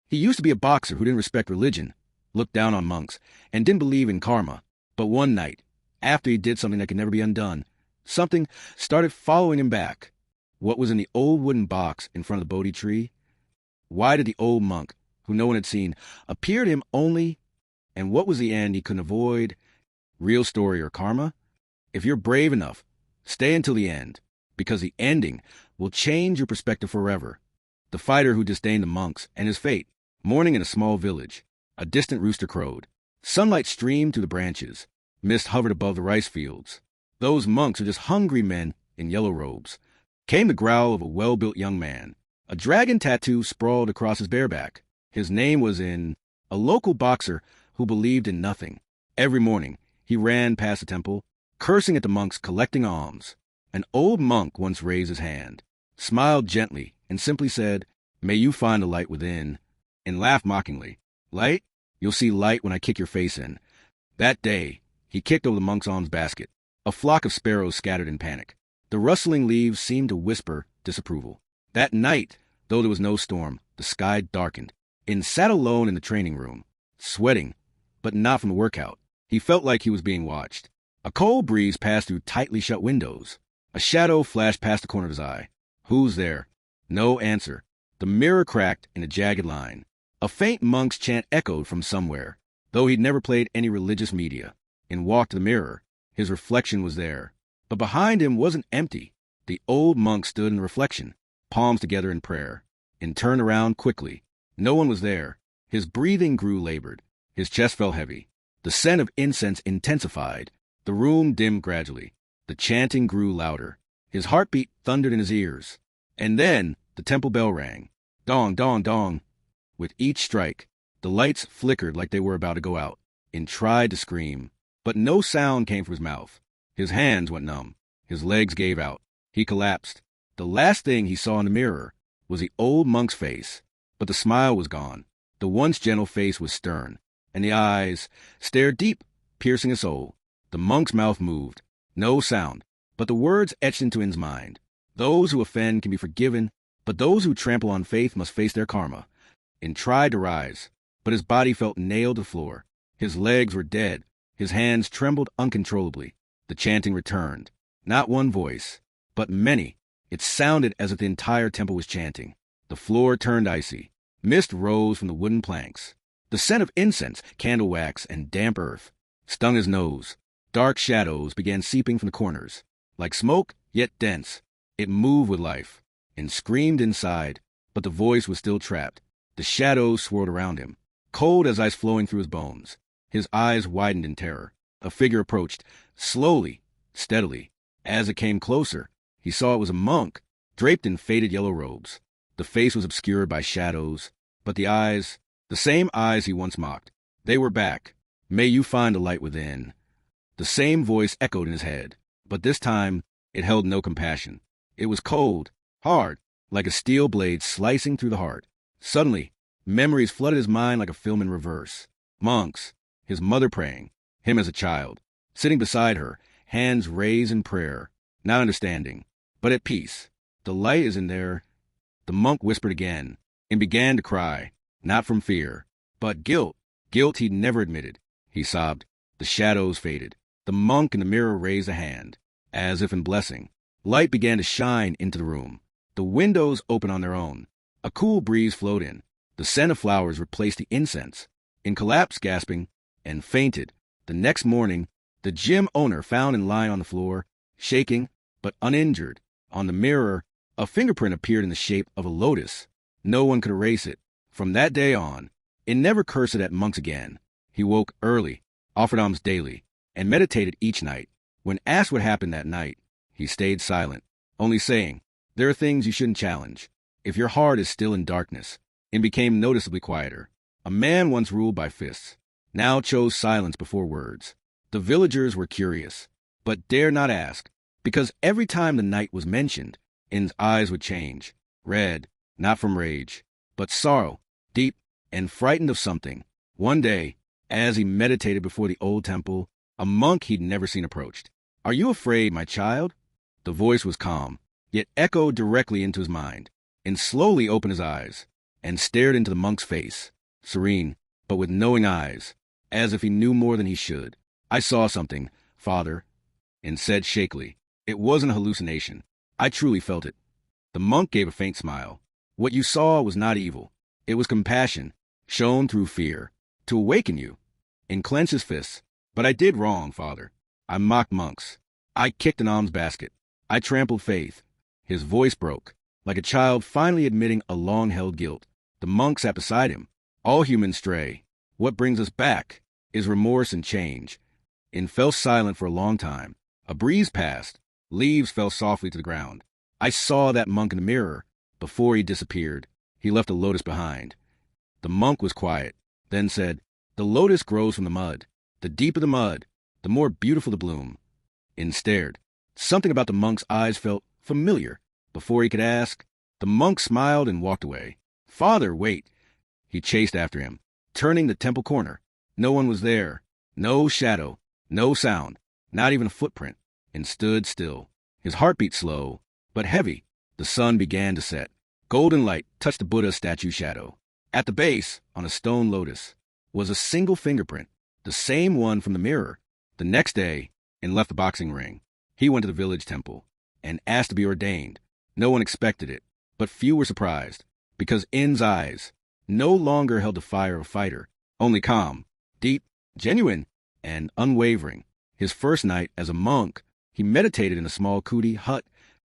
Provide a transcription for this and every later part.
He used to be a boxer who didn't respect religion, looked down on monks, and didn't believe in karma. But one night, after he did something that could never be undone, something started following him back. What was in the old wooden box in front of the Bodhi tree? Why did the old monk, who no one had seen, appear to him only? And what was the end he couldn't avoid? Real story or karma? If you're brave enough, stay until the end, because the ending will change your perspective forever. The fighter who disdained the monks and his fate, morning in a small village. A distant rooster crowed. Sunlight streamed through the branches. Mist hovered above the rice fields. Those monks were just hungry men in yellow robes. Came the growl of a well-built young man. A dragon tattoo sprawled across his bare back. His name was in a local boxer who believed in nothing. Every morning, he ran past the temple, cursing at the monks collecting alms. An old monk once raised his hand, smiled gently, and simply said, "May you find the light within," and laughed mockingly. "Light? You'll see light when I kick your face in." That day, he kicked over the monk's alms basket. A flock of sparrows scattered in panic. The rustling leaves seemed to whisper disapproval. That night, though there was no storm, the sky darkened. And sat alone in the training room, sweating, but not from the workout. He felt like he was being watched. A cold breeze passed through tightly shut windows. A shadow flashed past the corner of his eye. Who's there? No answer. The mirror cracked in a jagged line. A faint monk's chant echoed from somewhere, though he'd never played any religious media. And walked to the mirror. His reflection was there. But behind him wasn't empty. The old monk stood in the reflection, palms together in prayer, and turned around quickly. No one was there. His breathing grew labored. His chest felt heavy. The scent of incense intensified. The room dimmed gradually. The chanting grew louder. His heartbeat thundered in his ears. And then the temple bell rang. Dong, dong, dong. With each strike, the lights flickered like they were about to go out, and tried to scream. But no sound came from his mouth. His hands went numb. His legs gave out. He collapsed. The last thing he saw in the mirror was the old monk's face. But the smile was gone. The once gentle face was stern, and the eyes stared deep, piercing his soul. The monk's mouth moved. No sound, but the words etched into his mind. Those who offend can be forgiven, but those who trample on faith must face their karma. And tried to rise, but his body felt nailed to the floor. His legs were dead. His hands trembled uncontrollably. The chanting returned. Not one voice, but many. It sounded as if the entire temple was chanting. The floor turned icy. Mist rose from the wooden planks. The scent of incense, candle wax, and damp earth stung his nose. Dark shadows began seeping from the corners. Like smoke, yet dense, it moved with life, and screamed inside, but the voice was still trapped. The shadows swirled around him, cold as ice flowing through his bones. His eyes widened in terror. A figure approached, slowly, steadily. As it came closer, he saw it was a monk, draped in faded yellow robes. The face was obscured by shadows, but the eyes, the same eyes he once mocked, they were back. "May you find the light within." The same voice echoed in his head, but this time it held no compassion. It was cold, hard, like a steel blade slicing through the heart. Suddenly, memories flooded his mind like a film in reverse. Monks, his mother praying, him as a child, sitting beside her, hands raised in prayer, not understanding, but at peace. "The light is in there," the monk whispered again, and began to cry, not from fear, but guilt he'd never admitted. He sobbed. The shadows faded. The monk in the mirror raised a hand, as if in blessing. Light began to shine into the room. The windows opened on their own. A cool breeze flowed in. The scent of flowers replaced the incense. And collapsed, gasping, and fainted. The next morning, the gym owner found him lying on the floor, shaking, but uninjured. On the mirror, a fingerprint appeared in the shape of a lotus. No one could erase it. From that day on, and never cursed at monks again. He woke early, offered alms daily, and meditated each night. When asked what happened that night, he stayed silent, only saying, "There are things you shouldn't challenge, if your heart is still in darkness," and became noticeably quieter. A man once ruled by fists, now chose silence before words. The villagers were curious, but dared not ask, because every time the night was mentioned, his eyes would change, red, not from rage, but sorrow, deep and frightened of something. One day, as he meditated before the old temple, a monk he'd never seen approached. "Are you afraid, my child?" The voice was calm, yet echoed directly into his mind, and slowly opened his eyes. and stared into the monk's face, serene, but with knowing eyes, as if he knew more than he should. "I saw something, Father," and said shakily. "It wasn't a hallucination. I truly felt it." The monk gave a faint smile. "What you saw was not evil. It was compassion, shown through fear, to awaken you," and clenched his fists. "But I did wrong, Father. I mocked monks. I kicked an alms basket. I trampled faith." His voice broke, like a child finally admitting a long-held guilt. The monk sat beside him. "All humans stray. What brings us back is remorse and change," and fell silent for a long time. A breeze passed. Leaves fell softly to the ground. "I saw that monk in the mirror. Before he disappeared, he left a lotus behind." The monk was quiet, then said, "The lotus grows from the mud. The deeper the mud, the more beautiful the bloom," and stared. Something about the monk's eyes felt familiar. Before he could ask, the monk smiled and walked away. "Father, wait!" He chased after him, turning the temple corner. No one was there. No shadow, no sound, not even a footprint, and stood still. His heartbeat slow, but heavy. The sun began to set. Golden light touched the Buddha's statue shadow. At the base, on a stone lotus, was a single fingerprint, the same one from the mirror. The next day, and left the boxing ring. He went to the village temple and asked to be ordained. No one expected it, but few were surprised, because In's eyes no longer held the fire of a fighter, only calm, deep, genuine, and unwavering. His first night as a monk, he meditated in a small kuti hut.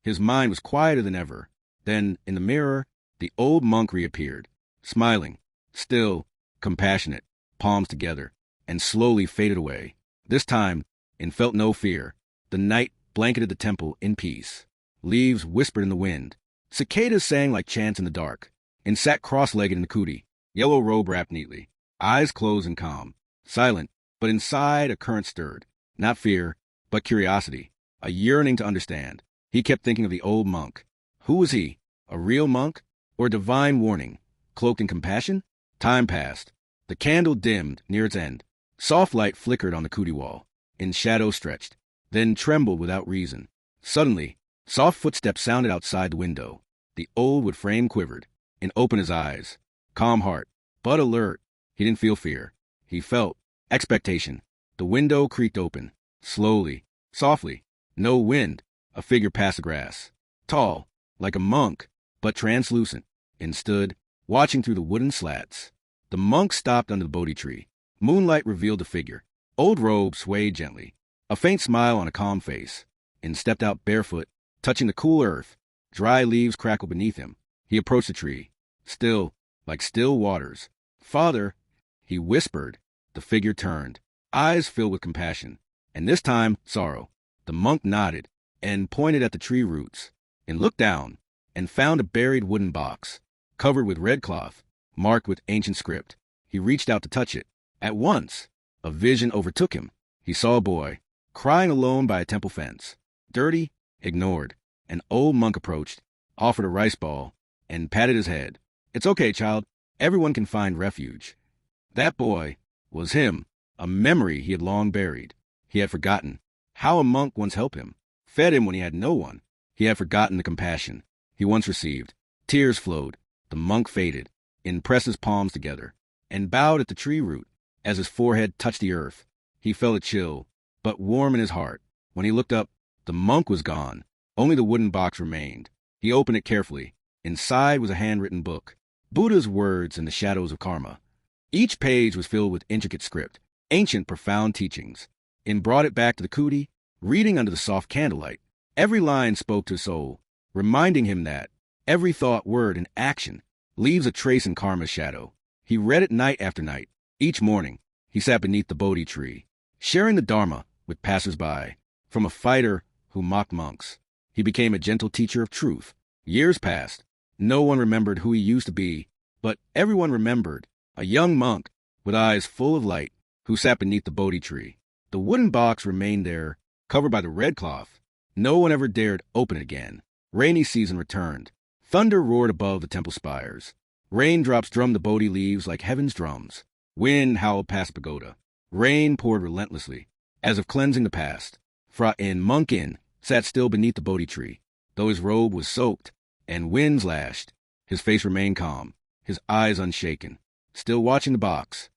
His mind was quieter than ever. Then, in the mirror, the old monk reappeared, smiling, still, compassionate, palms together, and slowly faded away. This time, In felt no fear. The night blanketed the temple in peace. Leaves whispered in the wind. Cicadas sang like chants in the dark, and sat cross-legged in the kuti, yellow robe wrapped neatly, eyes closed and calm, silent, but inside a current stirred. Not fear, but curiosity, a yearning to understand. He kept thinking of the old monk. Who was he? A real monk? Or a divine warning, cloaked in compassion? Time passed. The candle dimmed near its end. Soft light flickered on the kuti wall, and shadow stretched, then trembled without reason. Suddenly, soft footsteps sounded outside the window. The old wood frame quivered, and opened his eyes. Calm heart, but alert. He didn't feel fear. He felt expectation. The window creaked open, slowly, softly. No wind. A figure passed the grass. Tall, like a monk, but translucent, and stood, watching through the wooden slats. The monk stopped under the Bodhi tree. Moonlight revealed the figure. Old robe swayed gently, a faint smile on a calm face, and stepped out barefoot, touching the cool earth. Dry leaves crackled beneath him. He approached the tree, still, like still waters. "Father," he whispered. The figure turned, eyes filled with compassion, and this time sorrow. The monk nodded, and pointed at the tree roots, and looked down, and found a buried wooden box, covered with red cloth, marked with ancient script. He reached out to touch it. At once, a vision overtook him. He saw a boy, crying alone by a temple fence, dirty, ignored. An old monk approached, offered a rice ball, and patted his head. "It's okay, child. Everyone can find refuge." That boy was him, a memory he had long buried. He had forgotten how a monk once helped him, fed him when he had no one. He had forgotten the compassion he once received. Tears flowed. The monk faded, and pressed his palms together, and bowed at the tree root. As his forehead touched the earth, he felt a chill, but warm in his heart. When he looked up, the monk was gone. Only the wooden box remained. He opened it carefully. Inside was a handwritten book, Buddha's words in the shadows of karma. Each page was filled with intricate script, ancient profound teachings, and brought it back to the kuti, reading under the soft candlelight. Every line spoke to his soul, reminding him that every thought, word, and action leaves a trace in karma's shadow. He read it night after night. Each morning, he sat beneath the Bodhi tree, sharing the Dharma with passers-by. From a fighter who mocked monks, he became a gentle teacher of truth. Years passed. No one remembered who he used to be, but everyone remembered a young monk with eyes full of light who sat beneath the Bodhi tree. The wooden box remained there, covered by the red cloth. No one ever dared open it again. Rainy season returned. Thunder roared above the temple spires. Raindrops drummed the Bodhi leaves like heaven's drums. Wind howled past the pagoda. Rain poured relentlessly, as if cleansing the past. Monk In sat still beneath the Bodhi tree. Though his robe was soaked and winds lashed, his face remained calm. his eyes unshaken, still watching the box.